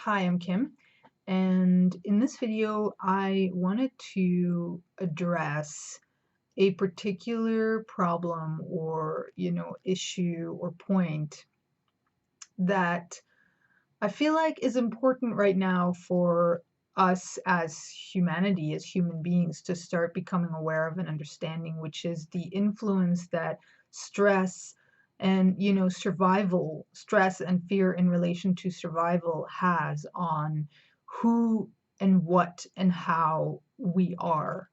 Hi, I'm Kim, and in this video, I wanted to address a particular problem or, issue or point that I feel like is important right now for us as humanity, as human beings, to start becoming aware of and understanding, which is the influence that stress and, survival, stress and fear in relation to survival has on who and what and how we are.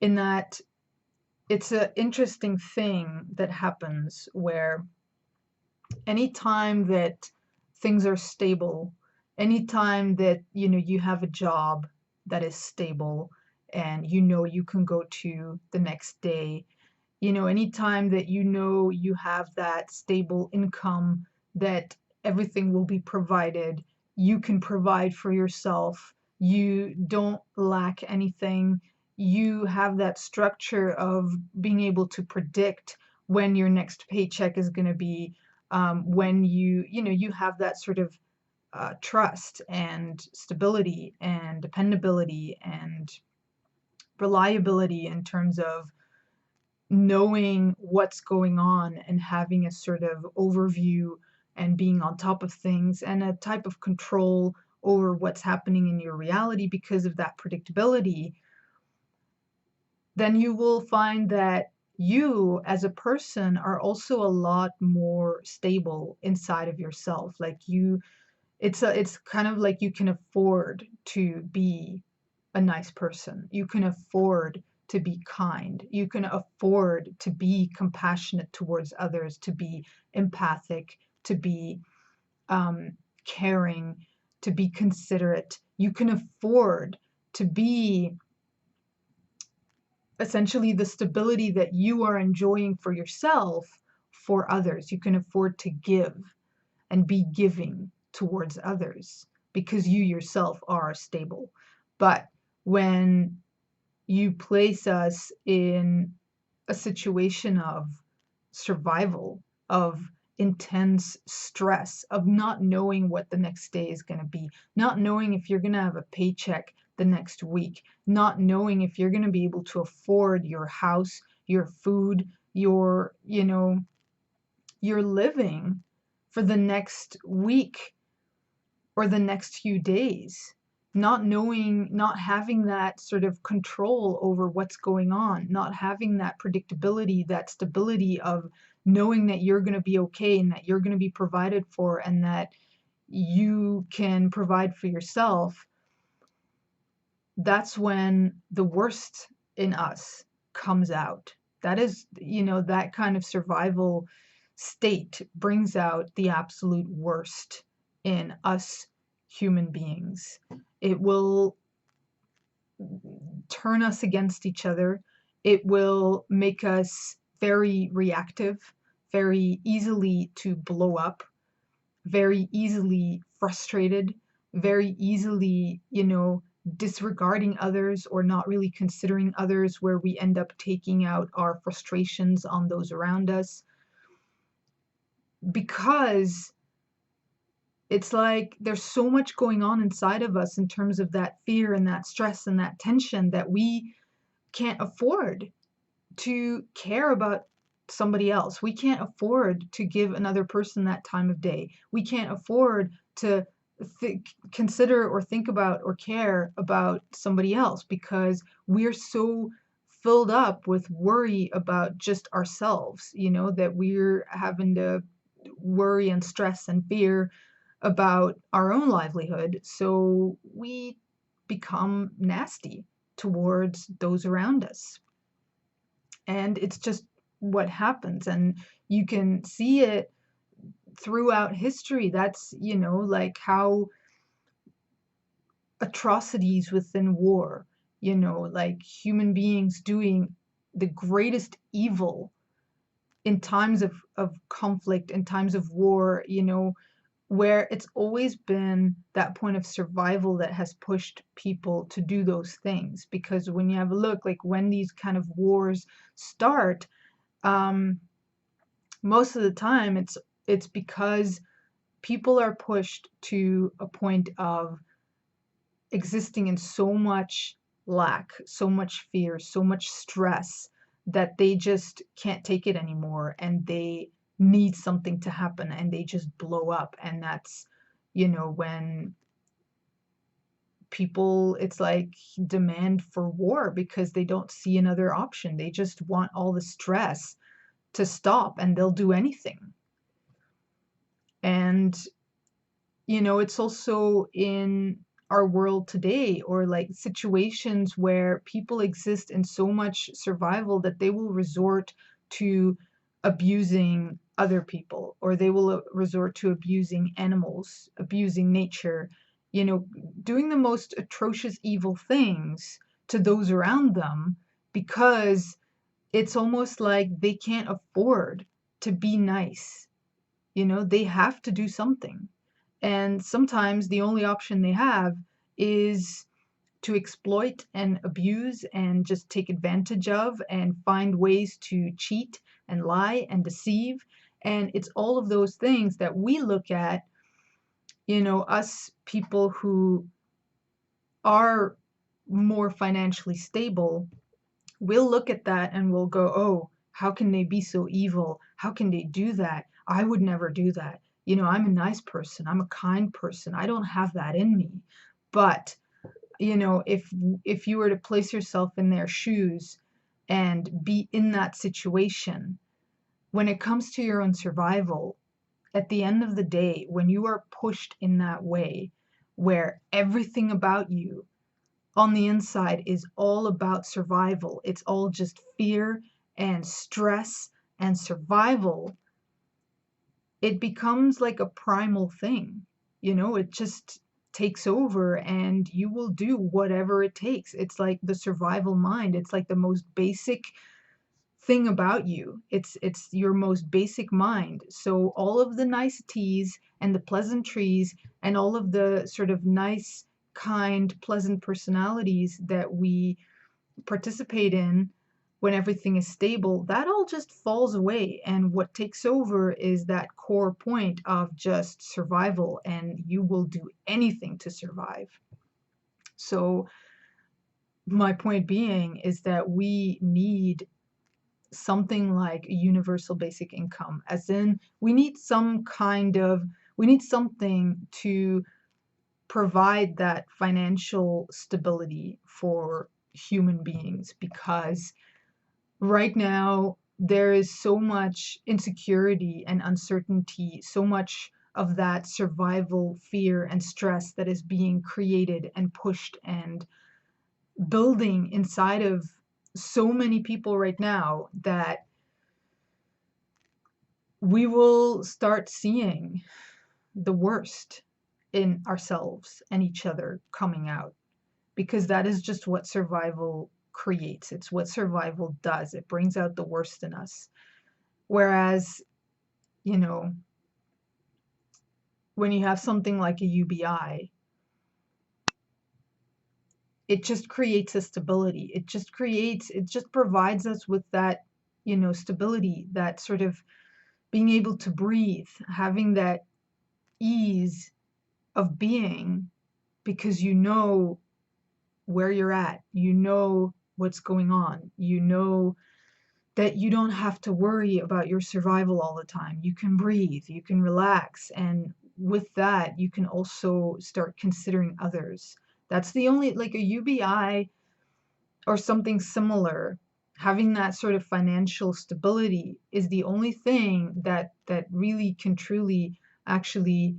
In that, it's an interesting thing that happens where anytime that things are stable, anytime that you have a job that is stable and you can go to the next day, anytime that you have that stable income, that everything will be provided, you can provide for yourself, you don't lack anything, you have that structure of being able to predict when your next paycheck is going to be, when you have that sort of trust and stability and dependability and reliability in terms of knowing what's going on and having a sort of overview and being on top of things and a type of control over what's happening in your reality because of that predictability, then you will find that you as a person are also a lot more stable inside of yourself. Like it's kind of like you can afford to be a nice person. You can afford to be kind. You can afford to be compassionate towards others, to be empathic, to be um, caring, to be considerate. You can afford to be essentially the stability that you are enjoying for yourself for others. You can afford to give and be giving towards others because you yourself are stable. But when you place us in a situation of survival, of intense stress, of not knowing what the next day is going to be, not knowing if you're going to have a paycheck the next week, not knowing if you're going to be able to afford your house, your food, your living for the next week or the next few days, not knowing, not having that sort of control over what's going on, not having that predictability, that stability of knowing that you're going to be okay and that you're going to be provided for and that you can provide for yourself. That's when the worst in us comes out. That is, that kind of survival state brings out the absolute worst in us human beings. It will turn us against each other. It will make us very reactive, very easily to blow up, very easily frustrated, very easily, disregarding others or not really considering others, where we end up taking out our frustrations on those around us because it's like there's so much going on inside of us in terms of that fear and that stress and that tension that we can't afford to care about somebody else. We can't afford to give another person that time of day. We can't afford to consider or think about or care about somebody else because we're so filled up with worry about just ourselves, that we're having to worry and stress and fear about our own livelihood. So we become nasty towards those around us. And it's just what happens. And you can see it throughout history. That's, like how atrocities within war, like human beings doing the greatest evil in times of conflict, in times of war, where it's always been that point of survival that has pushed people to do those things. Because when you have a look, like when these kind of wars start, um, most of the time it's because people are pushed to a point of existing in so much lack, so much fear, so much stress that they just can't take it anymore and they need something to happen and they just blow up. And that's, when people, it's like demand for war because they don't see another option. They just want all the stress to stop and they'll do anything. And it's also in our world today, or like situations where people exist in so much survival that they will resort to abusing other people, or they will resort to abusing animals, abusing nature, doing the most atrocious evil things to those around them, because it's almost like they can't afford to be nice. They have to do something. And sometimes the only option they have is to exploit and abuse and just take advantage of and find ways to cheat and lie and deceive. And it's all of those things that we look at, us people who are more financially stable, we'll look at that and we'll go, oh, how can they be so evil? How can they do that? I would never do that. I'm a nice person. I'm a kind person. I don't have that in me. But, if you were to place yourself in their shoes and be in that situation, when it comes to your own survival, at the end of the day, when you are pushed in that way, where everything about you on the inside is all about survival. It's all just fear and stress and survival. It becomes like a primal thing. It just takes over and you will do whatever it takes. It's like the survival mind. It's like the most basic thing about you. It's your most basic mind. So all of the niceties and the pleasantries and all of the sort of nice, kind, pleasant personalities that we participate in when everything is stable, that all just falls away. And what takes over is that core point of just survival, and you will do anything to survive. So my point being is that we need something like a universal basic income, as in we need something to provide that financial stability for human beings, because right now there is so much insecurity and uncertainty, so much of that survival fear and stress that is being created and pushed and building inside of so many people right now, that we will start seeing the worst in ourselves and each other coming out, because that is just what survival creates. It's what survival does. It brings out the worst in us. Whereas, you know, when you have something like a UBI, it just creates a stability. It just provides us with that, stability, that sort of being able to breathe, having that ease of being, because you know where you're at, you know what's going on, you know that you don't have to worry about your survival all the time. You can breathe, you can relax, and with that, you can also start considering others. That's the only, like a UBI or something similar, having that sort of financial stability is the only thing that really can truly actually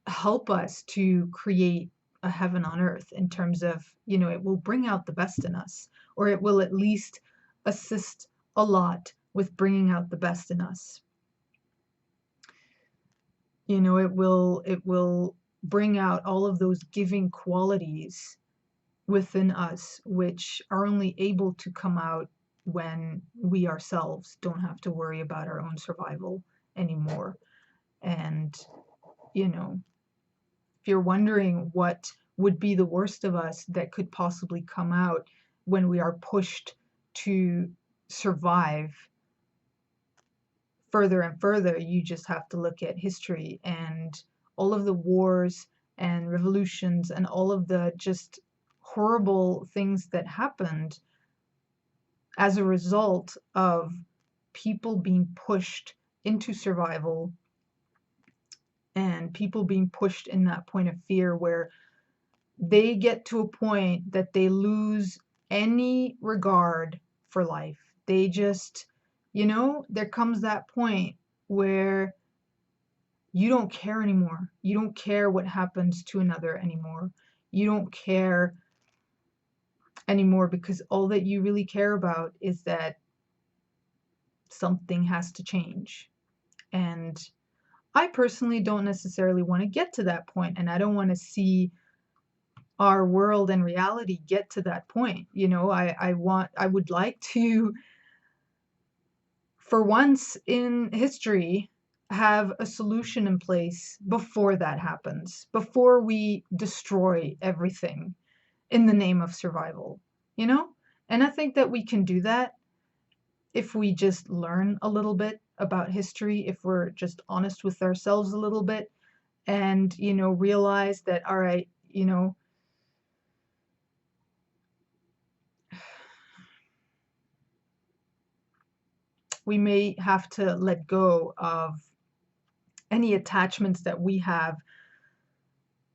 help us to create a heaven on earth, in terms of, it will bring out the best in us, or it will at least assist a lot with bringing out the best in us. It will bring out all of those giving qualities within us, which are only able to come out when we ourselves don't have to worry about our own survival anymore. And, if you're wondering what would be the worst of us that could possibly come out when we are pushed to survive, further and further, you just have to look at history and all of the wars and revolutions and all of the just horrible things that happened as a result of people being pushed into survival and people being pushed in that point of fear where they get to a point that they lose any regard for life. They just, there comes that point where you don't care anymore. You don't care what happens to another anymore. You don't care anymore because all that you really care about is that something has to change. And I personally don't necessarily want to get to that point, and I don't want to see our world and reality get to that point. I would like to, for once in history, have a solution in place before that happens, before we destroy everything in the name of survival, you know? And I think that we can do that if we just learn a little bit about history, if we're just honest with ourselves a little bit and, realize that, all right, we may have to let go of any attachments that we have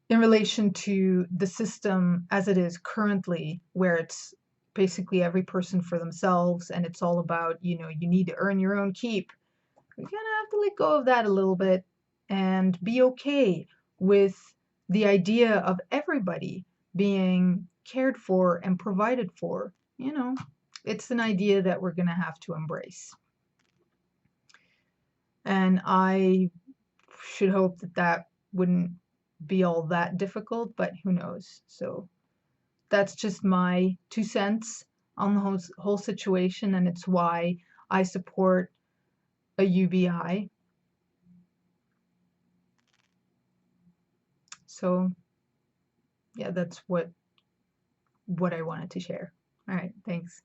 in relation to the system as it is currently, where it's basically every person for themselves and it's all about, you need to earn your own keep. We're gonna have to let go of that a little bit and be okay with the idea of everybody being cared for and provided for. It's an idea that we're gonna have to embrace. And I should hope that that wouldn't be all that difficult, but who knows? So that's just my 2 cents on the whole situation, and it's why I support a UBI. So yeah, that's what I wanted to share. All right, thanks.